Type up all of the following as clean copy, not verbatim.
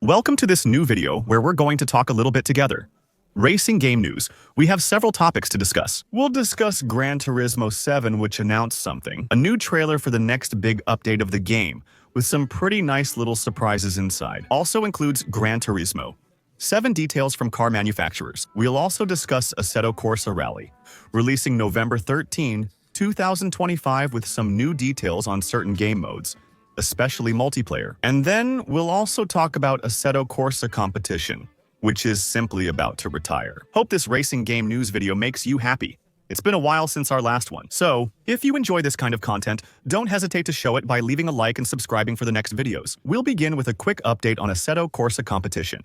Welcome to this new video where we're going to talk a little bit together. Racing game news. We have several topics to discuss. We'll discuss Gran Turismo 7, which announced something, a new trailer for the next big update of the game, with some pretty nice little surprises inside. Also includes Gran Turismo. 7 details from car manufacturers. We'll also discuss Assetto Corsa Rally, releasing November 13, 2025 with some new details on certain game modes, especially multiplayer. And then we'll also talk about Assetto Corsa Competition, which is simply about to retire. Hope this racing game news video makes you happy. It's been a while since our last one, so if you enjoy this kind of content, don't hesitate to show it by leaving a like and subscribing for the next videos. We'll begin with a quick update on Assetto Corsa Competition.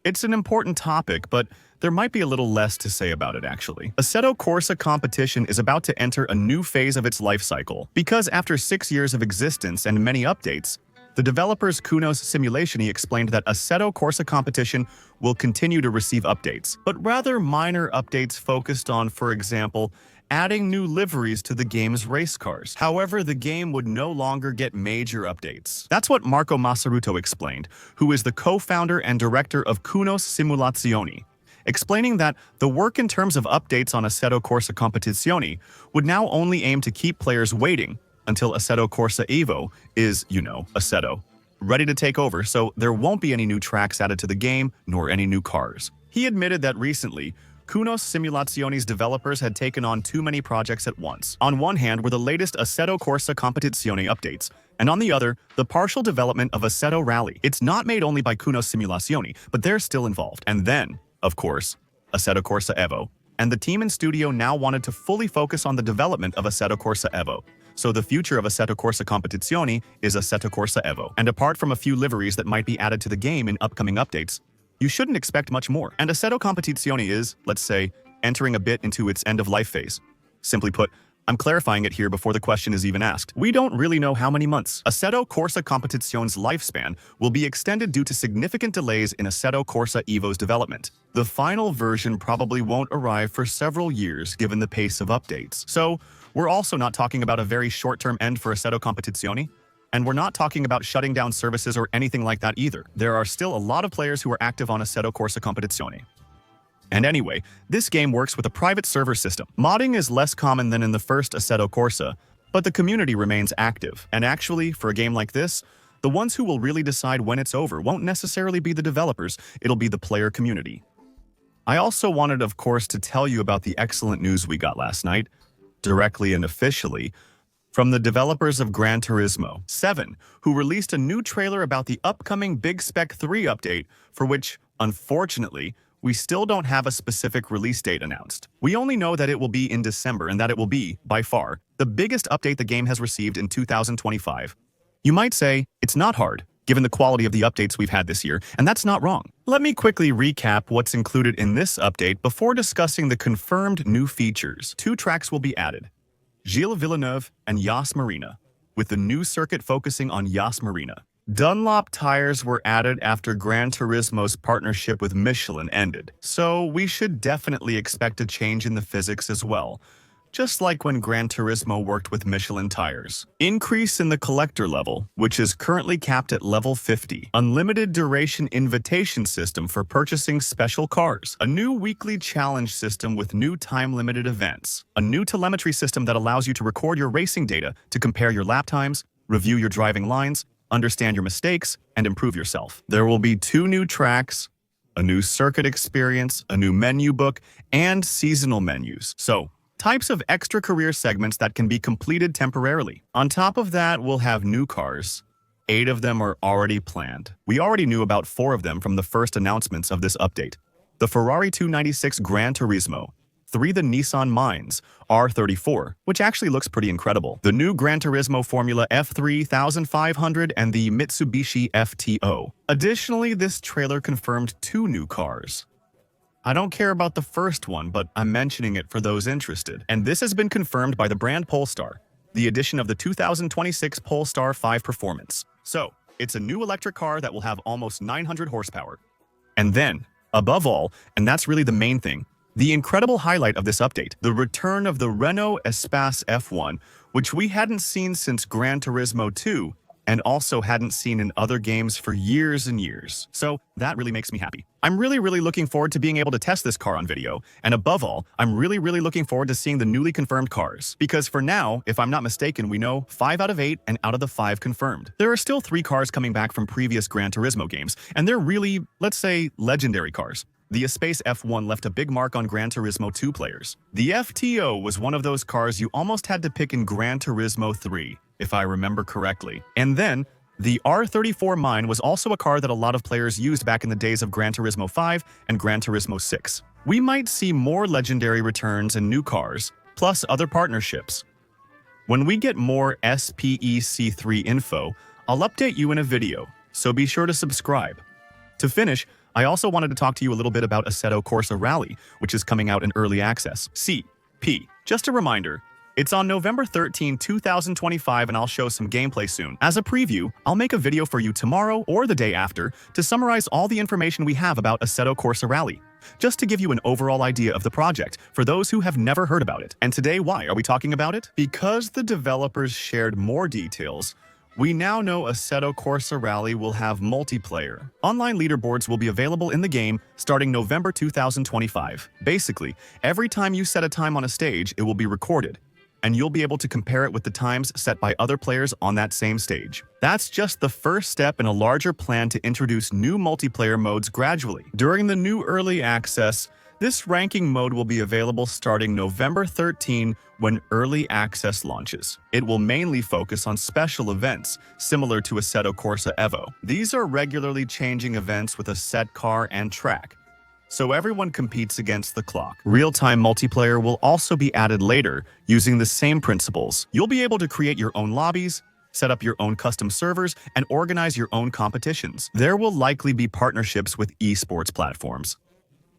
It's an important topic, but there might be a little less to say about it actually. Assetto Corsa Competition is about to enter a new phase of its life cycle, because after 6 years of existence and many updates, the developers Kunos Simulationi explained that Assetto Corsa Competition will continue to receive updates, but rather minor updates focused on, for example, adding new liveries to the game's race cars. However, the game would no longer get major updates. That's what Marco Massaruto explained, who is the co-founder and director of Kunos Simulationi, explaining that the work in terms of updates on Assetto Corsa Competizione would now only aim to keep players waiting until Assetto Corsa Evo is, Assetto, ready to take over, so there won't be any new tracks added to the game, nor any new cars. He admitted that recently, Kunos Simulationi's developers had taken on too many projects at once. On one hand were the latest Assetto Corsa Competizione updates, and on the other, the partial development of Assetto Rally. It's not made only by Kunos Simulationi, but they're still involved. And then, of course, Assetto Corsa Evo. And the team in studio now wanted to fully focus on the development of Assetto Corsa Evo. So the future of Assetto Corsa Competizione is Assetto Corsa Evo. And apart from a few liveries that might be added to the game in upcoming updates, you shouldn't expect much more. And Assetto Competizione is, let's say, entering a bit into its end-of-life phase. Simply put, I'm clarifying it here before the question is even asked. We don't really know how many months. Assetto Corsa Competizione's lifespan will be extended due to significant delays in Assetto Corsa Evo's development. The final version probably won't arrive for several years given the pace of updates. So, we're also not talking about a very short-term end for Assetto Competizione. And we're not talking about shutting down services or anything like that either. There are still a lot of players who are active on Assetto Corsa Competizione. And anyway, this game works with a private server system. Modding is less common than in the first Assetto Corsa, but the community remains active. And actually, for a game like this, the ones who will really decide when it's over won't necessarily be the developers, it'll be the player community. I also wanted, of course, to tell you about the excellent news we got last night, directly and officially, from the developers of Gran Turismo 7, who released a new trailer about the upcoming Big Spec 3 update, for which, unfortunately, we still don't have a specific release date announced. We only know that it will be in December and that it will be, by far, the biggest update the game has received in 2025. You might say, it's not hard, given the quality of the updates we've had this year, and that's not wrong. Let me quickly recap what's included in this update before discussing the confirmed new features. 2 tracks will be added: Gilles Villeneuve and Yas Marina, with the new circuit focusing on Yas Marina. Dunlop tires were added after Gran Turismo's partnership with Michelin ended, so we should definitely expect a change in the physics as well, just like when Gran Turismo worked with Michelin tires. Increase in the collector level, which is currently capped at level 50. Unlimited duration invitation system for purchasing special cars. A new weekly challenge system with new time-limited events. A new telemetry system that allows you to record your racing data to compare your lap times, review your driving lines, understand your mistakes, and improve yourself. There will be 2 new tracks, a new circuit experience, a new menu book, and seasonal menus. So, types of extra career segments that can be completed temporarily. On top of that, we'll have new cars. 8 of them are already planned. We already knew about 4 of them from the first announcements of this update. The Ferrari 296 Gran Turismo, 3 the Nissan Mines R34, which actually looks pretty incredible, the new Gran Turismo Formula F3500, and the Mitsubishi FTO. Additionally, this trailer confirmed 2 new cars. I don't care about the first one, but I'm mentioning it for those interested. And this has been confirmed by the brand Polestar, the addition of the 2026 Polestar 5 Performance. So, it's a new electric car that will have almost 900 horsepower. And then, above all, and that's really the main thing, the incredible highlight of this update, the return of the Renault Espace F1, which we hadn't seen since Gran Turismo 2, and also hadn't seen in other games for years and years. So that really makes me happy. I'm really looking forward to being able to test this car on video, and above all, I'm really looking forward to seeing the newly confirmed cars. Because for now, if I'm not mistaken, we know 5 out of 8 and out of the 5 confirmed. There are still 3 cars coming back from previous Gran Turismo games, and they're really, let's say, legendary cars. The Espace F1 left a big mark on Gran Turismo 2 players. The FTO was one of those cars you almost had to pick in Gran Turismo 3, if I remember correctly. And then, the R34 Mine was also a car that a lot of players used back in the days of Gran Turismo 5 and Gran Turismo 6. We might see more legendary returns and new cars, plus other partnerships. When we get more SPEC3 info, I'll update you in a video, so be sure to subscribe. To finish, I also wanted to talk to you a little bit about Assetto Corsa Rally, which is coming out in early access. CP. Just a reminder, it's on November 13, 2025, and I'll show some gameplay soon. As a preview, I'll make a video for you tomorrow or the day after to summarize all the information we have about Assetto Corsa Rally, just to give you an overall idea of the project for those who have never heard about it. And today, why are we talking about it? Because the developers shared more details. We now know Assetto Corsa Rally will have multiplayer. Online leaderboards will be available in the game starting November 2025. Basically, every time you set a time on a stage, it will be recorded, and you'll be able to compare it with the times set by other players on that same stage. That's just the first step in a larger plan to introduce new multiplayer modes gradually. During the new early access, this ranking mode will be available starting November 13 when early access launches. It will mainly focus on special events, similar to Assetto Corsa Evo. These are regularly changing events with a set car and track, so everyone competes against the clock. Real-time multiplayer will also be added later, using the same principles. You'll be able to create your own lobbies, set up your own custom servers, and organize your own competitions. There will likely be partnerships with esports platforms.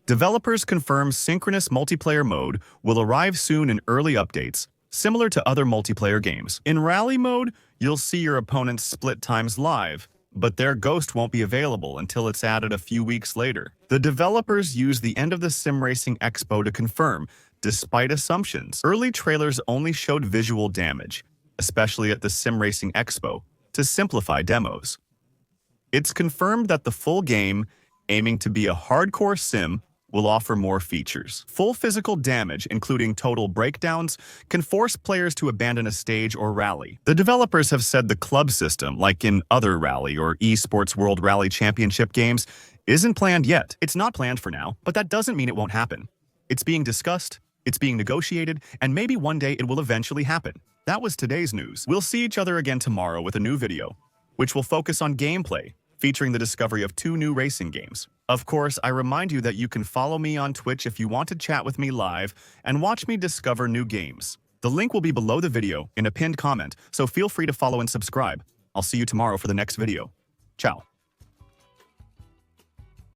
Developers confirm synchronous multiplayer mode will arrive soon in early updates, similar to other multiplayer games. In rally mode, you'll see your opponents split times live, but their ghost won't be available until it's added a few weeks later. The developers use the end of the Sim Racing Expo to confirm, despite assumptions. Early trailers only showed visual damage, especially at the Sim Racing Expo, to simplify demos. It's confirmed that the full game, aiming to be a hardcore sim, will offer more features. Full physical damage, including total breakdowns, can force players to abandon a stage or rally. The developers have said the club system, like in other rally or esports World Rally Championship games, isn't planned yet. It's not planned for now, but that doesn't mean it won't happen. It's being discussed, it's being negotiated, and maybe one day it will eventually happen. That was today's news. We'll see each other again tomorrow with a new video, which will focus on gameplay, featuring the discovery of 2 new racing games. Of course, I remind you that you can follow me on Twitch if you want to chat with me live and watch me discover new games. The link will be below the video in a pinned comment, so feel free to follow and subscribe. I'll see you tomorrow for the next video. Ciao.